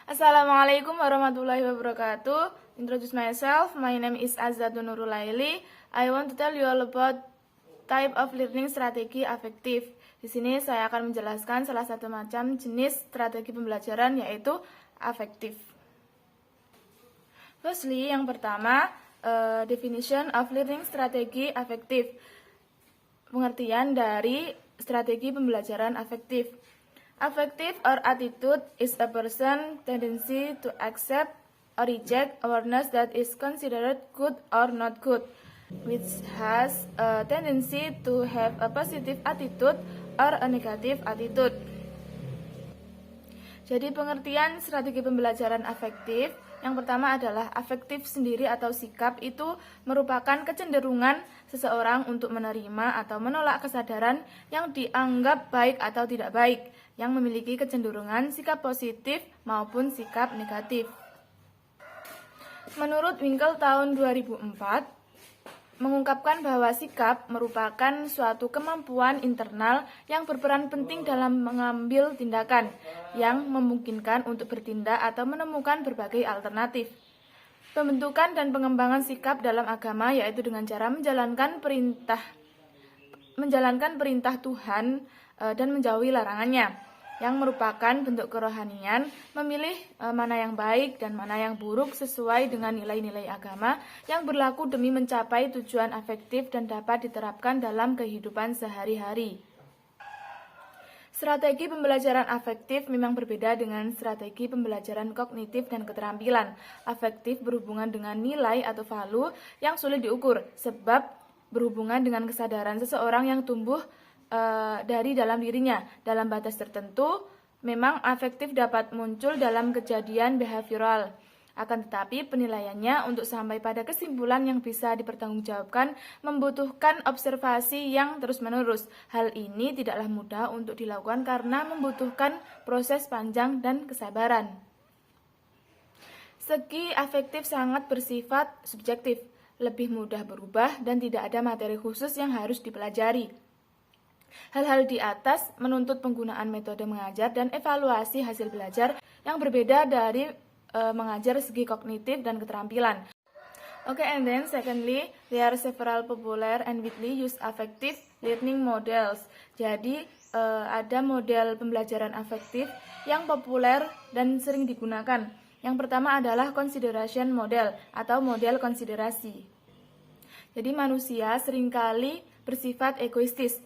Assalamualaikum warahmatullahi wabarakatuh. Introduce myself. My name is Azadun Nurulaili. I want to tell you all about type of learning strategi afektif. Di sini saya akan menjelaskan salah satu macam jenis strategi pembelajaran, yaitu afektif. Firstly, yang pertama, definition of learning strategi afektif. Pengertian dari strategi pembelajaran afektif. Affective or attitude is a person's tendency to accept or reject awareness that is considered good or not good, which has a tendency to have a positive attitude or a negative attitude. Jadi pengertian strategi pembelajaran afektif, yang pertama adalah afektif sendiri atau sikap itu merupakan kecenderungan seseorang untuk menerima atau menolak kesadaran yang dianggap baik atau tidak baik, yang memiliki kecenderungan sikap positif maupun sikap negatif. Menurut Winkel tahun 2004, mengungkapkan bahwa sikap merupakan suatu kemampuan internal yang berperan penting dalam mengambil tindakan yang memungkinkan untuk bertindak atau menemukan berbagai alternatif. Pembentukan dan pengembangan sikap dalam agama yaitu dengan cara menjalankan perintah Tuhan dan menjauhi larangannya, yang merupakan bentuk kerohanian, memilih mana yang baik dan mana yang buruk sesuai dengan nilai-nilai agama yang berlaku demi mencapai tujuan afektif dan dapat diterapkan dalam kehidupan sehari-hari. Strategi pembelajaran afektif memang berbeda dengan strategi pembelajaran kognitif dan keterampilan. Afektif berhubungan dengan nilai atau value yang sulit diukur, sebab berhubungan dengan kesadaran seseorang yang tumbuh dari dalam dirinya. Dalam batas tertentu, memang afektif dapat muncul dalam kejadian behavioral. Akan tetapi penilaiannya untuk sampai pada kesimpulan yang bisa dipertanggungjawabkan membutuhkan observasi yang terus-menerus. Hal ini tidaklah mudah untuk dilakukan karena membutuhkan proses panjang dan kesabaran. Segi afektif sangat bersifat subjektif, lebih mudah berubah dan tidak ada materi khusus yang harus dipelajari. Hal-hal di atas menuntut penggunaan metode mengajar dan evaluasi hasil belajar yang berbeda dari mengajar segi kognitif dan keterampilan. And then secondly, there are several popular and widely used affective learning models. Jadi ada model pembelajaran afektif yang populer dan sering digunakan. Yang pertama adalah consideration model atau model konsiderasi. Jadi manusia seringkali bersifat egoistis,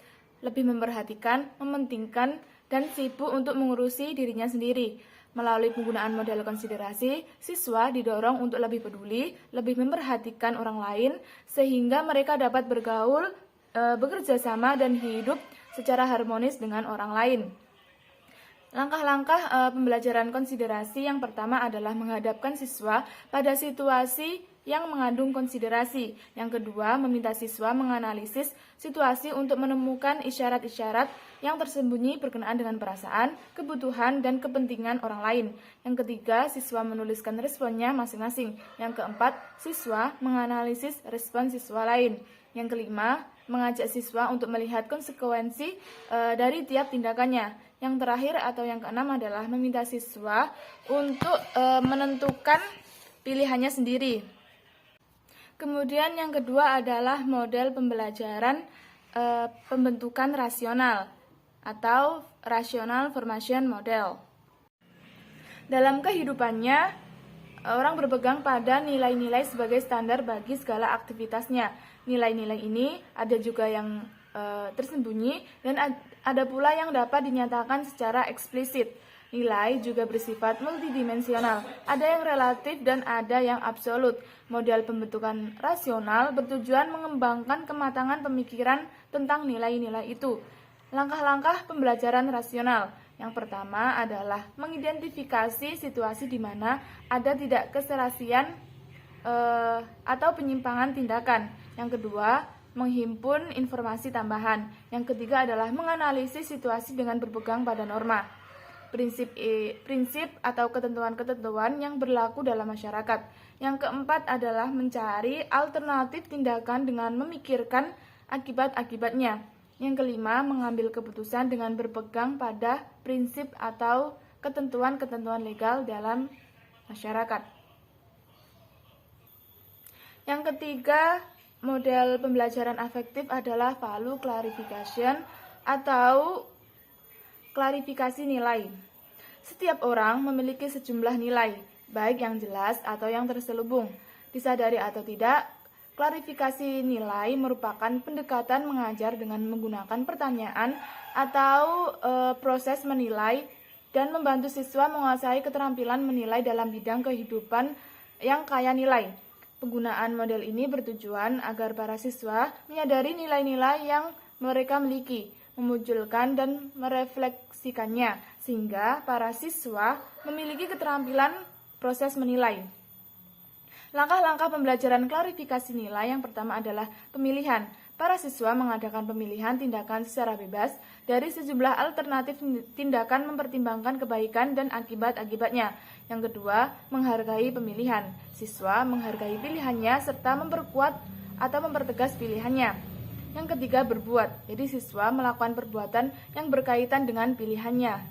lebih memperhatikan, mementingkan, dan sibuk untuk mengurusi dirinya sendiri. Melalui penggunaan model konsiderasi, siswa didorong untuk lebih peduli, lebih memperhatikan orang lain, sehingga mereka dapat bergaul, bekerja sama, dan hidup secara harmonis dengan orang lain. Langkah-langkah pembelajaran konsiderasi yang pertama adalah menghadapkan siswa pada situasi yang mengandung konsiderasi. Yang kedua, meminta siswa menganalisis situasi untuk menemukan isyarat-isyarat yang tersembunyi berkenaan dengan perasaan, kebutuhan, dan kepentingan orang lain. Yang ketiga, siswa menuliskan responnya masing-masing. Yang keempat, siswa menganalisis respon siswa lain. Yang kelima, mengajak siswa untuk melihat konsekuensi dari tiap tindakannya. Yang terakhir atau yang keenam adalah meminta siswa untuk menentukan pilihannya sendiri. Kemudian yang kedua adalah model pembelajaran pembentukan rasional atau rational formation model. Dalam kehidupannya, orang berpegang pada nilai-nilai sebagai standar bagi segala aktivitasnya. Nilai-nilai ini ada juga yang tersembunyi dan ada pula yang dapat dinyatakan secara eksplisit. Nilai juga bersifat multidimensional, ada yang relatif dan ada yang absolut. Model pembentukan rasional bertujuan mengembangkan kematangan pemikiran tentang nilai-nilai itu. Langkah-langkah pembelajaran rasional. Yang pertama adalah mengidentifikasi situasi di mana ada tidak keserasian atau penyimpangan tindakan. Yang kedua, menghimpun informasi tambahan. Yang ketiga adalah menganalisis situasi dengan berpegang pada norma, prinsip atau ketentuan-ketentuan yang berlaku dalam masyarakat. Yang keempat adalah mencari alternatif tindakan dengan memikirkan akibat-akibatnya. Yang kelima, mengambil keputusan dengan berpegang pada prinsip atau ketentuan-ketentuan legal dalam masyarakat. Yang ketiga, model pembelajaran afektif adalah value clarification atau klarifikasi nilai. Setiap orang memiliki sejumlah nilai, baik yang jelas atau yang terselubung. Disadari atau tidak, klarifikasi nilai merupakan pendekatan mengajar dengan menggunakan pertanyaan atau proses menilai dan membantu siswa menguasai keterampilan menilai dalam bidang kehidupan yang kaya nilai. Penggunaan model ini bertujuan agar para siswa menyadari nilai-nilai yang mereka miliki, memunculkan dan merefleksikannya, sehingga para siswa memiliki keterampilan proses menilai. Langkah-langkah pembelajaran klarifikasi nilai yang pertama adalah pemilihan. Para siswa mengadakan pemilihan tindakan secara bebas dari sejumlah alternatif tindakan mempertimbangkan kebaikan dan akibat-akibatnya. Yang kedua, menghargai pemilihan. Siswa menghargai pilihannya serta memperkuat atau mempertegas pilihannya. Yang ketiga, berbuat. Jadi siswa melakukan perbuatan yang berkaitan dengan pilihannya.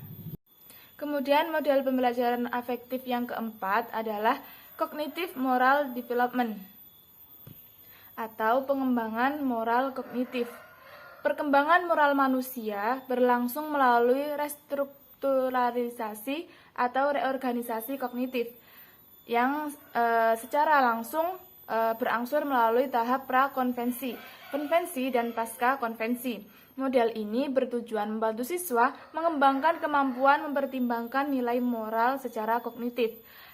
Kemudian model pembelajaran afektif yang keempat adalah cognitive moral development atau pengembangan moral kognitif. Perkembangan moral manusia berlangsung melalui restrukturalisasi atau reorganisasi kognitif yang secara langsung berangsur melalui tahap pra-konvensi, konvensi, dan pasca-konvensi. Model ini bertujuan membantu siswa mengembangkan kemampuan mempertimbangkan nilai moral secara kognitif.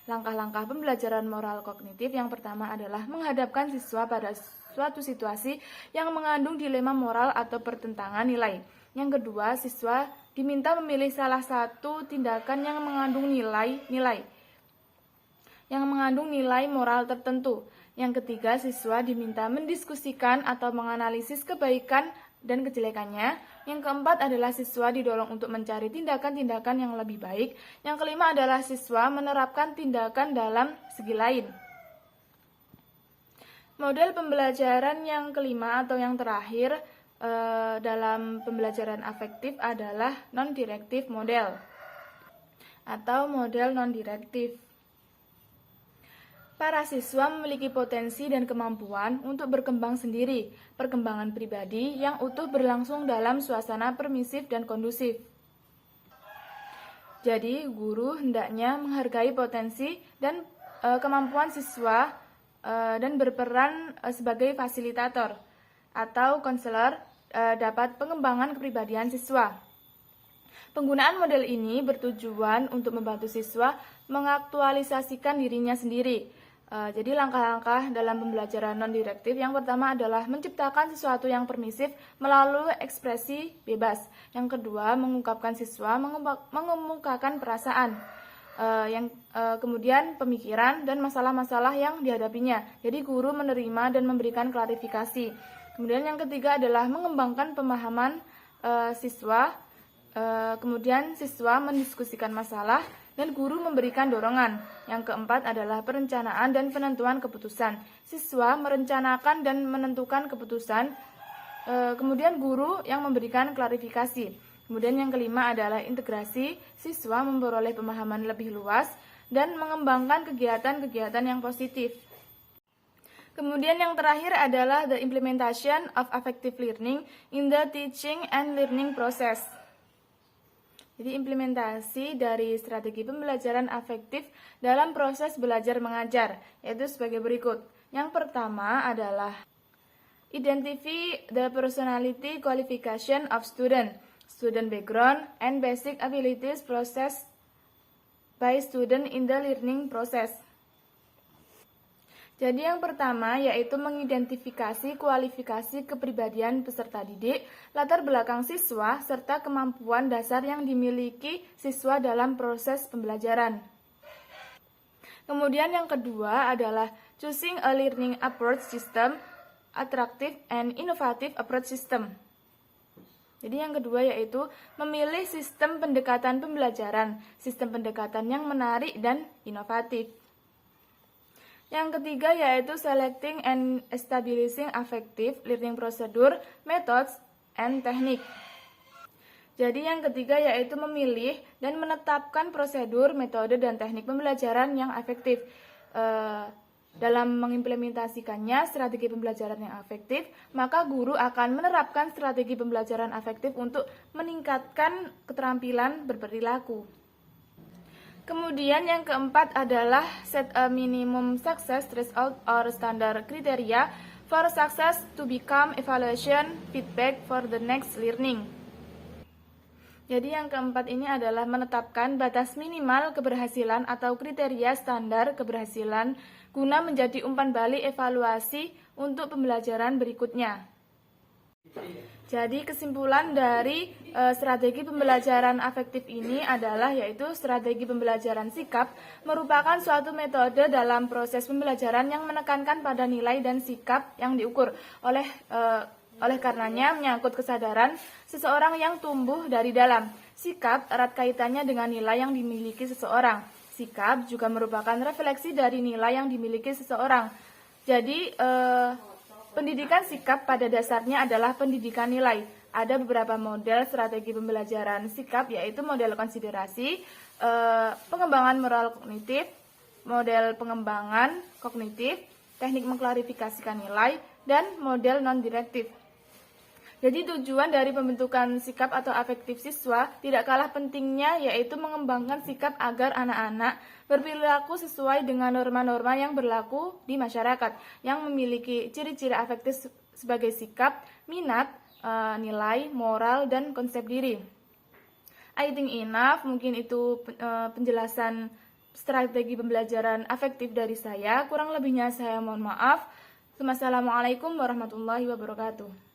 Langkah-langkah pembelajaran moral kognitif yang pertama adalah menghadapkan siswa pada suatu situasi yang mengandung dilema moral atau pertentangan nilai. Yang kedua, siswa diminta memilih salah satu tindakan yang mengandung nilai moral tertentu. Yang ketiga, siswa diminta mendiskusikan atau menganalisis kebaikan dan kejelekannya. Yang keempat adalah siswa didorong untuk mencari tindakan-tindakan yang lebih baik. Yang kelima adalah siswa menerapkan tindakan dalam segi lain. Model pembelajaran yang kelima atau yang terakhir dalam pembelajaran afektif adalah non-directive model atau model non-direktif. Para siswa memiliki potensi dan kemampuan untuk berkembang sendiri, perkembangan pribadi yang utuh berlangsung dalam suasana permisif dan kondusif. Jadi, guru hendaknya menghargai potensi dan kemampuan siswa dan berperan sebagai fasilitator atau konselor dapat pengembangan kepribadian siswa. Penggunaan model ini bertujuan untuk membantu siswa mengaktualisasikan dirinya sendiri. Jadi langkah-langkah dalam pembelajaran non-direktif yang pertama adalah menciptakan sesuatu yang permisif melalui ekspresi bebas. Yang kedua, mengungkapkan siswa mengemukakan perasaan. Kemudian pemikiran dan masalah-masalah yang dihadapinya. Jadi guru menerima dan memberikan klarifikasi. Kemudian yang ketiga adalah mengembangkan pemahaman siswa. Kemudian siswa mendiskusikan masalah dan guru memberikan dorongan. Yang keempat adalah perencanaan dan penentuan keputusan. Siswa merencanakan dan menentukan keputusan, kemudian guru yang memberikan klarifikasi. Kemudian yang kelima adalah integrasi. Siswa memperoleh pemahaman lebih luas dan mengembangkan kegiatan-kegiatan yang positif. Kemudian yang terakhir adalah the implementation of affective learning in the teaching and learning process. Jadi implementasi dari strategi pembelajaran afektif dalam proses belajar mengajar, yaitu sebagai berikut. Yang pertama adalah identify the personality qualification of student background and basic abilities processed by student in the learning process. Jadi yang pertama yaitu mengidentifikasi kualifikasi kepribadian peserta didik, latar belakang siswa, serta kemampuan dasar yang dimiliki siswa dalam proses pembelajaran. Kemudian yang kedua adalah choosing a learning approach system, attractive and innovative approach system. Jadi yang kedua yaitu memilih sistem pendekatan pembelajaran, sistem pendekatan yang menarik dan inovatif. Yang ketiga yaitu selecting and establishing effective learning procedure, methods, and technique. Jadi yang ketiga yaitu memilih dan menetapkan prosedur, metode, dan teknik pembelajaran yang efektif. Dalam mengimplementasikannya strategi pembelajaran yang efektif, maka guru akan menerapkan strategi pembelajaran efektif untuk meningkatkan keterampilan berperilaku. Kemudian yang keempat adalah set a minimum success threshold or standard criteria for success to become evaluation feedback for the next learning. Jadi yang keempat ini adalah menetapkan batas minimal keberhasilan atau kriteria standar keberhasilan guna menjadi umpan balik evaluasi untuk pembelajaran berikutnya. Jadi kesimpulan dari strategi pembelajaran afektif ini adalah yaitu strategi pembelajaran sikap merupakan suatu metode dalam proses pembelajaran yang menekankan pada nilai dan sikap yang diukur oleh karenanya menyangkut kesadaran seseorang yang tumbuh dari dalam. Sikap erat kaitannya dengan nilai yang dimiliki seseorang. Sikap juga merupakan refleksi dari nilai yang dimiliki seseorang. Jadi, pendidikan sikap pada dasarnya adalah pendidikan nilai. Ada beberapa model strategi pembelajaran sikap, yaitu model konsiderasi, pengembangan moral kognitif, model pengembangan kognitif, teknik mengklarifikasikan nilai, dan model non-direktif. Jadi tujuan dari pembentukan sikap atau afektif siswa tidak kalah pentingnya yaitu mengembangkan sikap agar anak-anak berperilaku sesuai dengan norma-norma yang berlaku di masyarakat yang memiliki ciri-ciri afektif sebagai sikap, minat, nilai, moral, dan konsep diri. I think enough, mungkin itu penjelasan strategi pembelajaran afektif dari saya. Kurang lebihnya saya mohon maaf. Wassalamualaikum warahmatullahi wabarakatuh.